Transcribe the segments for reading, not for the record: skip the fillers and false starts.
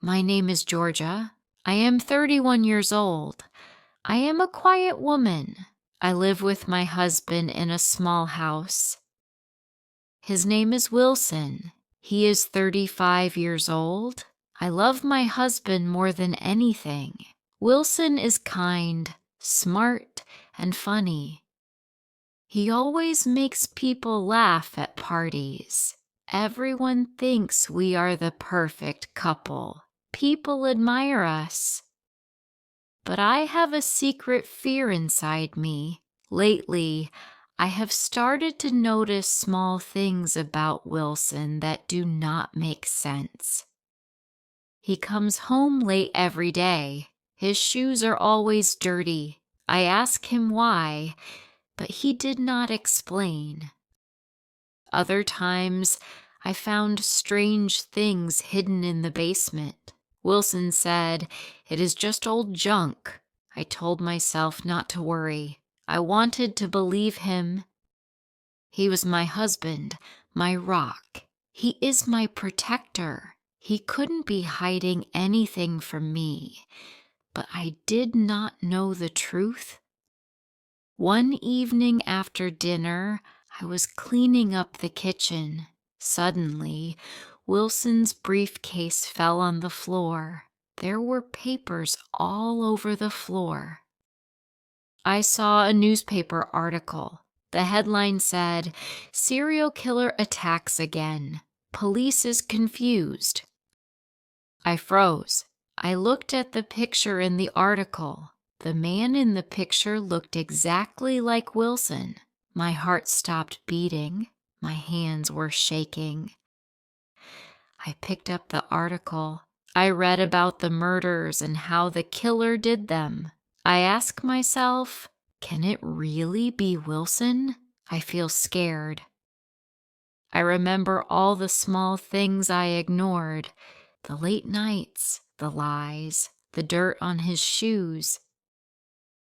My name is Georgia. I am 31 years old. I am a quiet woman. I live with my husband in a small house. His name is Wilson. He is 35 years old. I love my husband more than anything. Wilson is kind, smart, and funny. He always makes people laugh at parties. Everyone thinks we are the perfect couple. People admire us. But I have a secret fear inside me. Lately, I have started to notice small things about Wilson that do not make sense. He comes home late every day. His shoes are always dirty. I ask him why, but he did not explain. Other times, I found strange things hidden in the basement. Wilson said, "It is just old junk." I told myself not to worry. I wanted to believe him. He was my husband, my rock. He is my protector. He couldn't be hiding anything from me. But I did not know the truth. One evening after dinner, I was cleaning up the kitchen. Suddenly, Wilson's briefcase fell on the floor. There were papers all over the floor. I saw a newspaper article. The headline said, "Serial killer attacks again. Police is confused." I froze. I looked at the picture in the article. The man in the picture looked exactly like Wilson. My heart stopped beating. My hands were shaking. I picked up the article. I read about the murders and how the killer did them. I asked myself, can it really be Wilson? I feel scared. I remember all the small things I ignored. The late nights, the lies, the dirt on his shoes.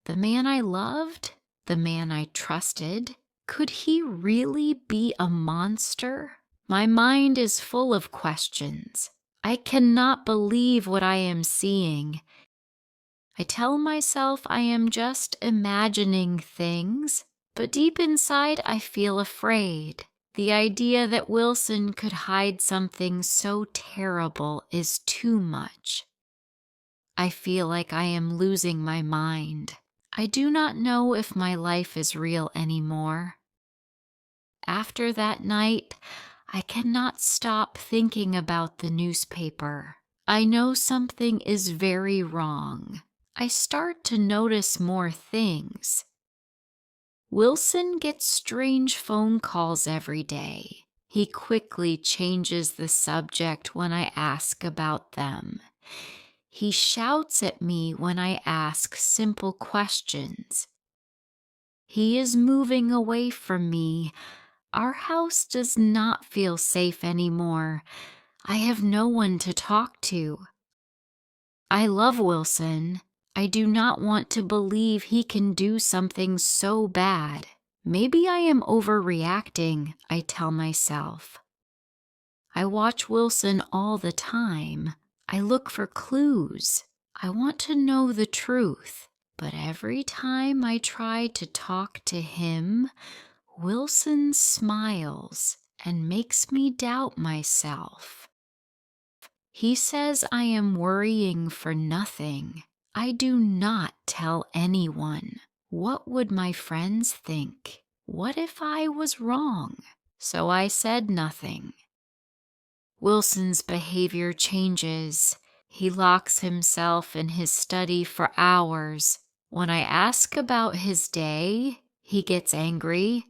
The man I loved, the man I trusted, could he really be a monster? My mind is full of questions. I cannot believe what I am seeing. I tell myself I am just imagining things, but deep inside I feel afraid. The idea that Wilson could hide something so terrible is too much. I feel like I am losing my mind. I do not know if my life is real anymore. After that night, I cannot stop thinking about the newspaper. I know something is very wrong. I start to notice more things. Wilson gets strange phone calls every day. He quickly changes the subject when I ask about them. He shouts at me when I ask simple questions. He is moving away from me. Our house does not feel safe anymore. I have no one to talk to. I love Wilson. I do not want to believe he can do something so bad. Maybe I am overreacting, I tell myself. I watch Wilson all the time. I look for clues. I want to know the truth. But every time I try to talk to him, Wilson smiles and makes me doubt myself. He says I am worrying for nothing. I do not tell anyone. What would my friends think? What if I was wrong? So I said nothing. Wilson's behavior changes. He locks himself in his study for hours. When I ask about his day, he gets angry.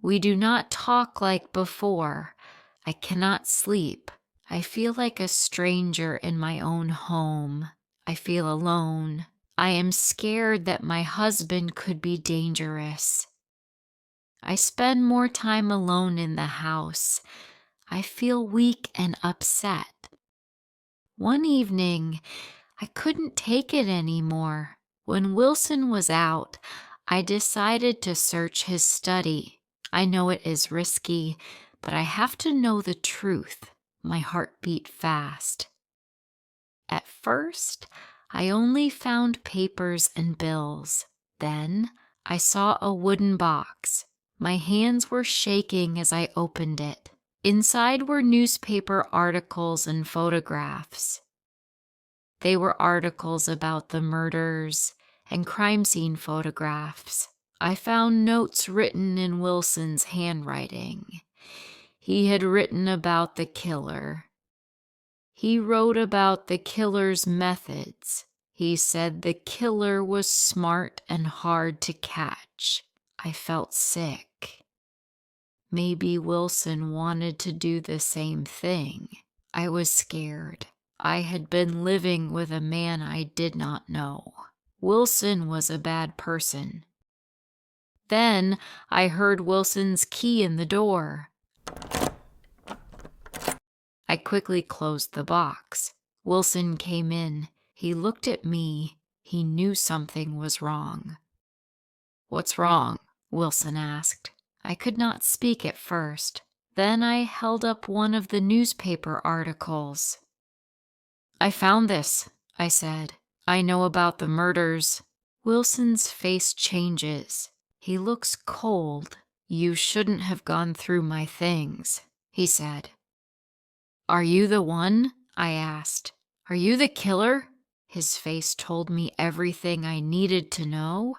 We do not talk like before. I cannot sleep. I feel like a stranger in my own home. I feel alone. I am scared that my husband could be dangerous. I spend more time alone in the house. I feel weak and upset. One evening, I couldn't take it anymore. When Wilson was out, I decided to search his study. I know it is risky, but I have to know the truth. My heart beat fast. At first, I only found papers and bills. Then, I saw a wooden box. My hands were shaking as I opened it. Inside were newspaper articles and photographs. They were articles about the murders and crime scene photographs. I found notes written in Wilson's handwriting. He had written about the killer. He wrote about the killer's methods. He said the killer was smart and hard to catch. I felt sick. Maybe Wilson wanted to do the same thing. I was scared. I had been living with a man I did not know. Wilson was a bad person. Then I heard Wilson's key in the door. I quickly closed the box. Wilson came in. He looked at me. He knew something was wrong. "What's wrong?" Wilson asked. I could not speak at first. Then I held up one of the newspaper articles. "I found this," I said. "I know about the murders." Wilson's face changes. He looks cold. "You shouldn't have gone through my things," he said. "Are you the one?" I asked. "Are you the killer?" His face told me everything I needed to know.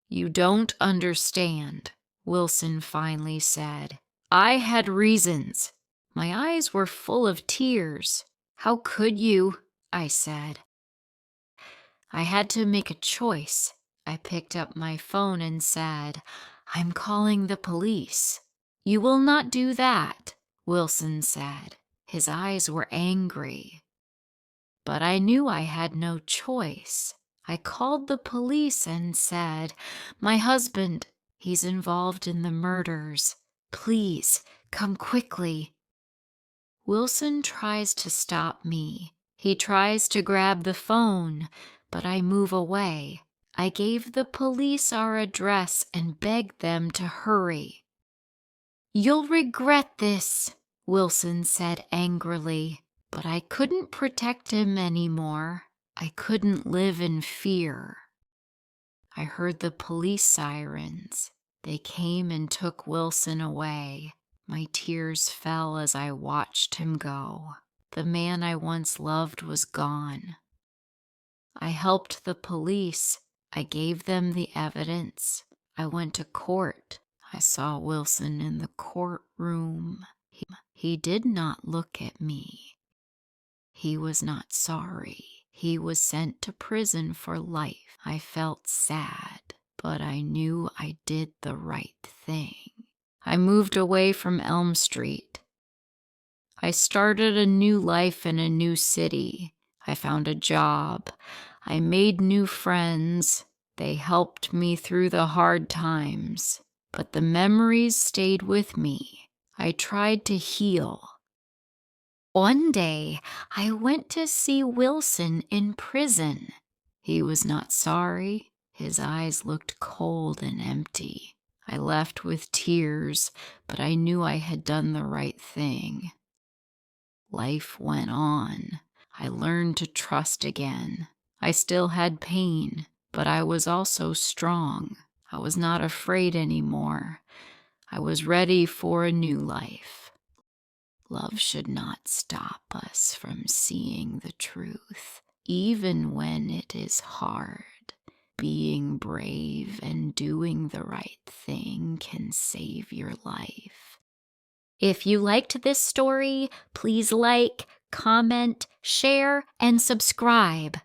"You don't understand," Wilson finally said. "I had reasons." My eyes were full of tears. "How could you?" I said. I had to make a choice. I picked up my phone and said, "I'm calling the police." "You will not do that," Wilson said. His eyes were angry. But I knew I had no choice. I called the police and said, "My husband, he's involved in the murders. Please, come quickly." Wilson tries to stop me. He tries to grab the phone, but I move away. I gave the police our address and begged them to hurry. "You'll regret this," Wilson said angrily, but I couldn't protect him anymore. I couldn't live in fear. I heard the police sirens. They came and took Wilson away. My tears fell as I watched him go. The man I once loved was gone. I helped the police. I gave them the evidence. I went to court. I saw Wilson in the courtroom. He did not look at me. He was not sorry. He was sent to prison for life. I felt sad, but I knew I did the right thing. I moved away from Elm Street. I started a new life in a new city. I found a job. I made new friends. They helped me through the hard times, but the memories stayed with me. I tried to heal. One day, I went to see Wilson in prison. He was not sorry. His eyes looked cold and empty. I left with tears, but I knew I had done the right thing. Life went on. I learned to trust again. I still had pain, but I was also strong. I was not afraid anymore. I was ready for a new life. Love should not stop us from seeing the truth, even when it is hard. Being brave and doing the right thing can save your life. If you liked this story, please like, comment, share, and subscribe.